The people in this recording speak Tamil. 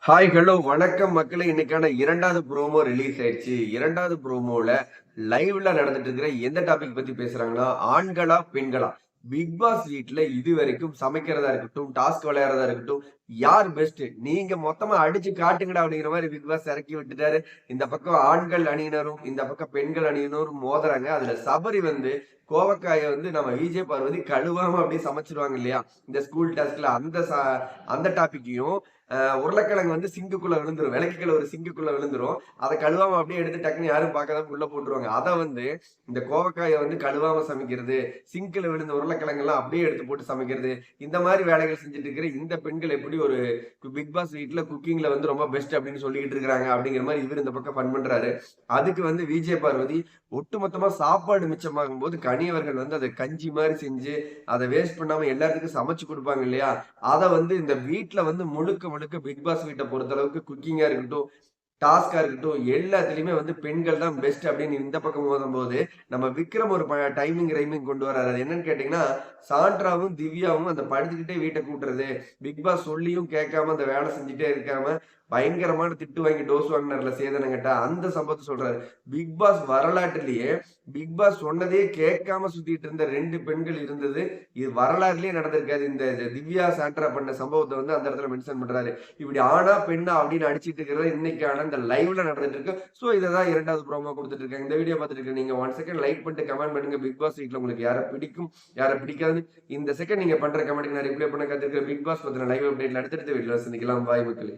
ஹாய் ஹலோ வணக்கம் மக்களே. இன்னைக்கான இரண்டாவது ப்ரோமோ ரிலீஸ் ஆயிடுச்சு. இரண்டாவது ப்ரோமோல லைவ்ல நடந்துட்டு இருக்கிற எந்த டாபிக் பத்தி பேசுறாங்கன்னா, ஆண்களா பெண்களா பிக் பாஸ் வீட்ல இது வரைக்கும் சமைக்கிறதா இருக்கட்டும், டாஸ்க் விளையாடுறதா இருக்கட்டும், யார் பெஸ்ட் நீங்க மொத்தமா அடிச்சு காட்டுங்கடா அப்படிங்கிற மாதிரி பிக் பாஸ் இறக்கி விட்டுட்டாரு. இந்த பக்கம் ஆண்கள் அணியினரும் இந்த பக்கம் பெண்கள் அணியினரும் மோதுறாங்க. அதுல சபரி வந்து கோவக்காய வந்து நம்ம விஜய் பார்வதி கழுவாம அப்படியே சமைச்சிருவாங்க இல்லையா, இந்த ஸ்கூல் டாஸ்க்ல அந்த டாபிக்கையும் உருளைக்கிழங்கு வந்து சிங்குக்குள்ள விழுந்துரும், விளக்குல ஒரு சிங்குக்குள்ள விழுந்துரும். அதை கழுவாம அப்படியே எடுத்து டக்குன்னு யாரும் பார்க்காம உள்ள போட்டுருவாங்க. அதை வந்து இந்த கோவக்காயை வந்து கழுவாம சமைக்கிறது, சிங்க்ல விழுந்த உருளைக்கிழங்கு எல்லாம் அப்படியே எடுத்து போட்டு சமைக்கிறது, இந்த மாதிரி வேலைகள் செஞ்சுட்டு இருக்கிற இந்த பெண்கள் எப்படி ஒரு பிக் பாஸ் வீட்ல குக்கிங்ல வந்து ரொம்ப பெஸ்ட் அப்படின்னு சொல்லிட்டு இருக்காங்க அப்படிங்கிற மாதிரி இவர் இந்த பக்கம் ஃபன் பண்றாரு. அதுக்கு வந்து விஜய் பார்வதி ஒட்டுமொத்தமா சாப்பாடு மிச்சமாகும் போது கனியவர்கள் வந்து அதை கஞ்சி மாதிரி செஞ்சு அதை வேஸ்ட் பண்ணாம எல்லாத்துக்கும் சமைச்சு கொடுப்பாங்க இல்லையா, அத வந்து இந்த வீட்ல வந்து முழுக்க முழுக்க பிக் பாஸ் வீட்ட பொறுத்தளவுக்கு குக்கிங்கா இருக்கட்டும், டாஸ்க்கா இருக்கட்டும், எல்லாத்துலயுமே வந்து பெண்கள் தான் பெஸ்ட் அப்படின்னு இந்த பக்கம் மோதும்போது, நம்ம விக்ரம் ஒரு டைமிங் கொண்டு வராரு. அது என்னன்னு கேட்டீங்கன்னா, சாண்ட்ராவும், திவ்யாவும் அந்த படுத்துக்கிட்டே வீட்ட கூட்டுறது, பிக் பாஸ் சொல்லியும் கேட்காம அந்த வேலை செஞ்சுட்டே இருக்காம, பயங்கரமான திட்டு வாங்கி டோஸ் வாங்கினார்ல சேதனங்கிட்ட, அந்த சம்பவத்த சொல்றாரு. பிக் பாஸ் வரலாற்றிலேயே, பிக் பாஸ் சொன்னதையே கேட்காம சுத்திட்டு இருந்த 2 பெண்கள் இருந்தது. இது வரலாறுலயே நடந்திருக்காது. இந்த திவ்யா, சாண்ட்ரா பண்ண சம்பவத்த வந்து அந்த இடத்துல மென்ஷன் பண்றாரு. இப்படி ஆணா, பெண்ணா அப்படின்னு அடிச்சிட்டு இருக்கிறது இன்னைக்கான இந்த லைவ்ல நடந்துட்டு இருக்கு. சோ இததான் 2வது ப்ரோமோ குடுத்துட்டு இருக்காங்க. இந்த வீடியோ பார்த்துட்டு இருக்க நீங்க 1 செகண்ட் லைக் பண்ணிட்டு கமெண்ட் பண்ணுங்க. பிக் பாஸ் வீட்ல உங்களுக்கு யார பிடிக்கும், யார பிடிக்காதுன்னு இந்த செகண்ட் நீங்க பண்ற கமெண்ட்க்கு நான் ரிப்ளை பண்ண காத்திருக்கிறேன். பிக் பாஸ் பத்தின லைவ் அப்டேட்ல அடுத்தடுத்த வீடியோல சந்திக்கலாம். பாய் மக்களே.